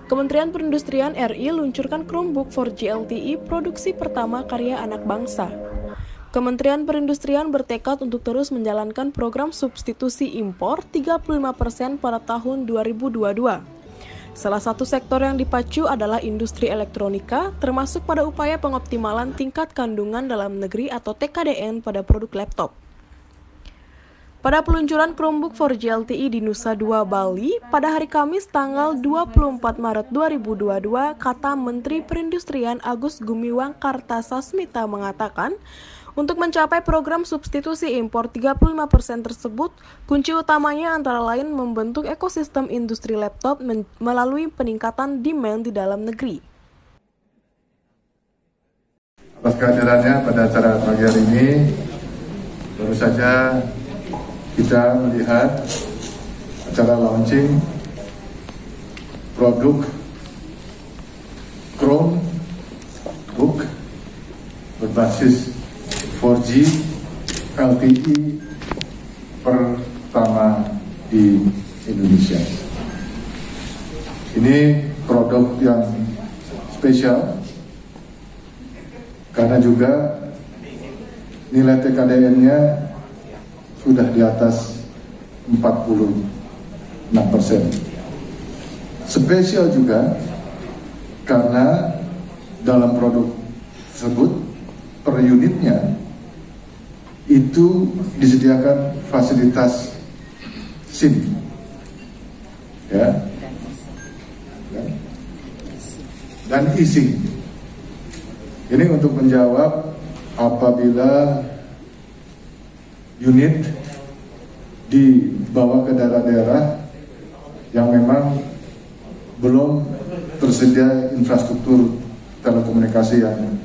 Kementerian Perindustrian RI luncurkan Chromebook for GLTI produksi pertama karya anak bangsa. Kementerian Perindustrian bertekad untuk terus menjalankan program substitusi impor 35% pada tahun 2022. Salah satu sektor yang dipacu adalah industri elektronika, termasuk pada upaya pengoptimalan tingkat kandungan dalam negeri atau TKDN pada produk laptop. Pada peluncuran Chromebook for GLTI di Nusa Dua, Bali, pada hari Kamis tanggal 24 Maret 2022, kata Menteri Perindustrian Agus Gumiwang Kartasasmita mengatakan, untuk mencapai program substitusi impor 35% tersebut, kunci utamanya antara lain membentuk ekosistem industri laptop melalui peningkatan demand di dalam negeri. Atas kehadirannya pada acara pagi hari ini, baru saja kita melihat acara launching produk Chromebook berbasis 4G LTE pertama di Indonesia. Ini produk yang spesial karena juga nilai TKDN-nya sudah di atas 46%. Spesial juga karena dalam produk tersebut per unitnya itu disediakan fasilitas SIM, ya, dan eSIM. Ini untuk menjawab apabila unit dibawa ke daerah-daerah yang memang belum tersedia infrastruktur telekomunikasi yang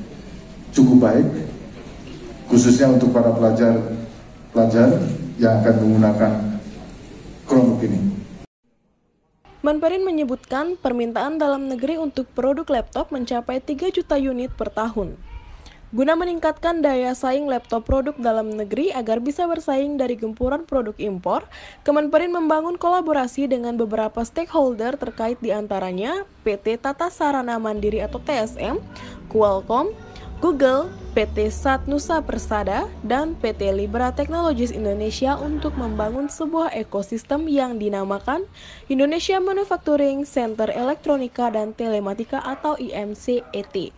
cukup baik, khususnya untuk para pelajar yang akan menggunakan Chromebook ini. Menperin menyebutkan permintaan dalam negeri untuk produk laptop mencapai 3 juta unit per tahun. Guna meningkatkan daya saing laptop produk dalam negeri agar bisa bersaing dari gempuran produk impor, Kemenperin membangun kolaborasi dengan beberapa stakeholder terkait diantaranya PT Tata Sarana Mandiri atau TSM, Qualcomm, Google, PT Sat Nusa Persada, dan PT Libra Technologies Indonesia untuk membangun sebuah ekosistem yang dinamakan Indonesia Manufacturing Center Elektronika dan Telematika atau IMCET.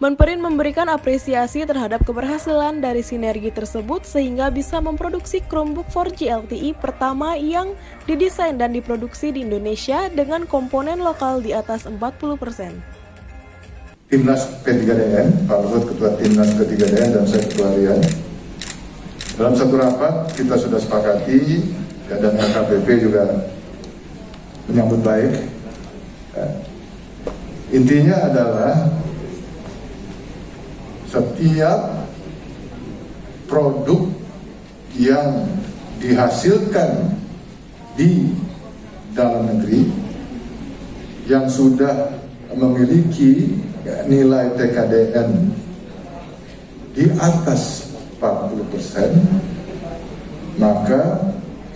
Menperin memberikan apresiasi terhadap keberhasilan dari sinergi tersebut sehingga bisa memproduksi Chromebook 4G LTE pertama yang didesain dan diproduksi di Indonesia dengan komponen lokal di atas 40%. Timnas P3DN, Pak Luhut Ketua Timnas P3DN dan saya Ketua Harian. Dalam satu rapat kita sudah sepakati ya, dan LKPP juga menyambut baik. Ya. Intinya adalah setiap produk yang dihasilkan di dalam negeri yang sudah memiliki nilai TKDN di atas 40%, maka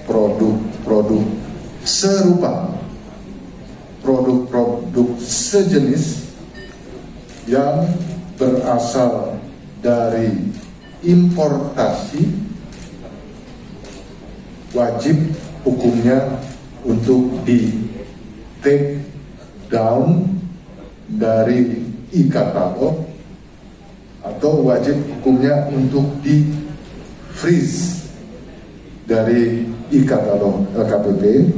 produk-produk serupa, produk-produk sejenis yang berasal dari importasi wajib hukumnya untuk di take down dari e-katalog atau wajib hukumnya untuk di freeze dari e-katalog LKPP,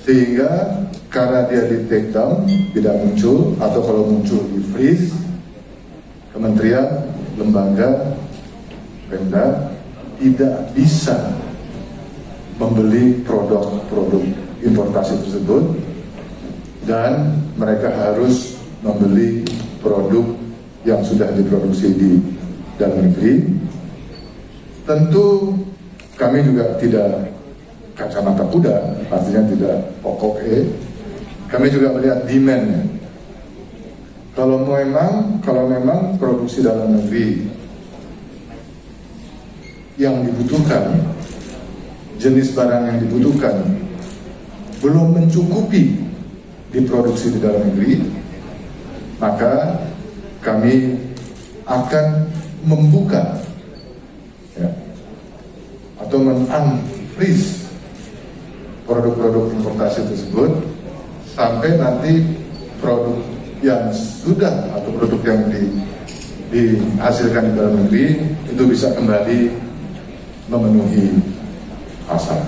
sehingga karena dia di take down tidak muncul atau kalau muncul di freeze, kementerian, lembaga, Pemda tidak bisa membeli produk-produk importasi tersebut dan mereka harus membeli produk yang sudah diproduksi di dalam negeri. Tentu kami juga tidak kacamata kuda, artinya tidak pokok kami juga melihat demand-nya. Kalau memang produksi dalam negeri yang dibutuhkan, jenis barang yang dibutuhkan belum mencukupi diproduksi di dalam negeri, maka kami akan membuka atau men-unfreeze produk-produk importasi tersebut sampai nanti produk yang sudah atau produk yang dihasilkan di dalam negeri itu bisa kembali memenuhi pasar.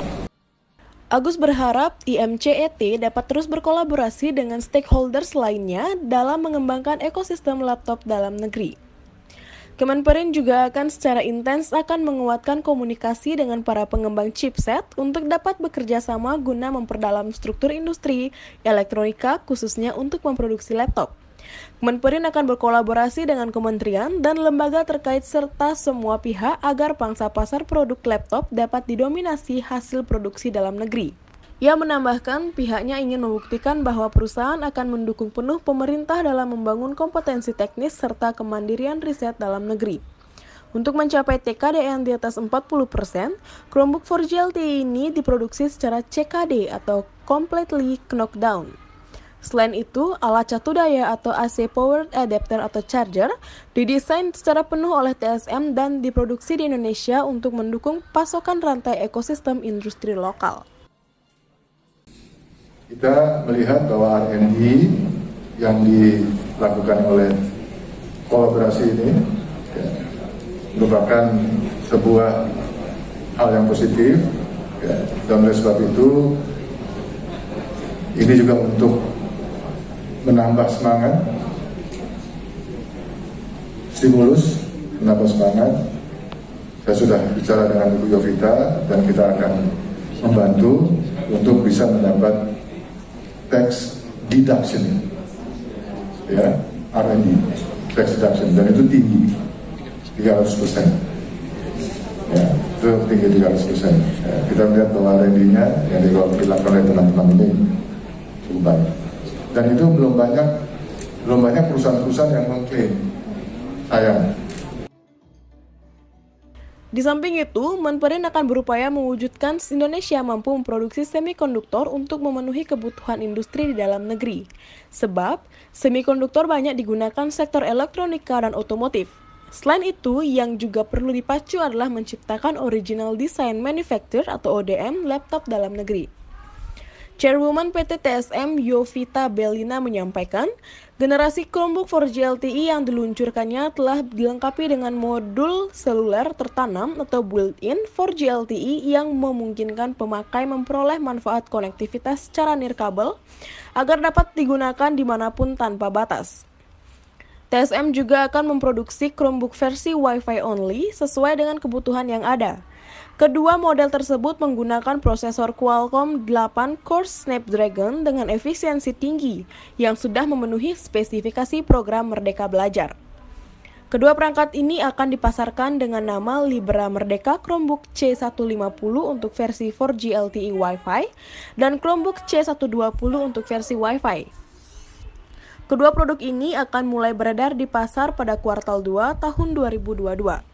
Agus berharap IMCET dapat terus berkolaborasi dengan stakeholders lainnya dalam mengembangkan ekosistem laptop dalam negeri. Kemenperin juga akan secara intens menguatkan komunikasi dengan para pengembang chipset untuk dapat bekerja sama guna memperdalam struktur industri elektronika khususnya untuk memproduksi laptop. Kemenperin akan berkolaborasi dengan kementerian dan lembaga terkait serta semua pihak agar pangsa pasar produk laptop dapat didominasi hasil produksi dalam negeri. Ia menambahkan pihaknya ingin membuktikan bahwa perusahaan akan mendukung penuh pemerintah dalam membangun kompetensi teknis serta kemandirian riset dalam negeri. Untuk mencapai TKDN di atas 40%, Chromebook 4G LTE ini diproduksi secara CKD atau Completely Knocked Down. Selain itu, alat catu daya atau AC Powered Adapter atau Charger didesain secara penuh oleh TSM dan diproduksi di Indonesia untuk mendukung pasokan rantai ekosistem industri lokal. Kita melihat bahwa R&D yang dilakukan oleh kolaborasi ini merupakan sebuah hal yang positif, dan oleh sebab itu ini juga untuk menambah semangat, stimulus, menambah semangat. Saya sudah bicara dengan Ibu Yovita dan kita akan membantu untuk bisa mendapat tax deduction, R&D tax deduction, dan itu tinggi 300%. Itu tinggi 300%. Kita melihat bahwa R&D-nya yang dilakukan oleh teman-teman ini cukup baik. Dan itu belum banyak perusahaan-perusahaan yang mengklaim. Sayang. Di samping itu, Menperin akan berupaya mewujudkan Indonesia mampu memproduksi semikonduktor untuk memenuhi kebutuhan industri di dalam negeri. Sebab, semikonduktor banyak digunakan sektor elektronika dan otomotif. Selain itu, yang juga perlu dipacu adalah menciptakan Original Design Manufacture atau ODM laptop dalam negeri. Chairwoman PT TSM Yovita Belina menyampaikan, generasi Chromebook 4G LTE yang diluncurkannya telah dilengkapi dengan modul seluler tertanam atau built-in 4G LTE yang memungkinkan pemakai memperoleh manfaat konektivitas secara nirkabel agar dapat digunakan dimanapun tanpa batas. TSM juga akan memproduksi Chromebook versi Wi-Fi only sesuai dengan kebutuhan yang ada. Kedua model tersebut menggunakan prosesor Qualcomm 8 core Snapdragon dengan efisiensi tinggi yang sudah memenuhi spesifikasi program Merdeka Belajar. Kedua perangkat ini akan dipasarkan dengan nama Libera Merdeka Chromebook C150 untuk versi 4G LTE Wi-Fi dan Chromebook C120 untuk versi Wi-Fi. Kedua produk ini akan mulai beredar di pasar pada kuartal 2 tahun 2022.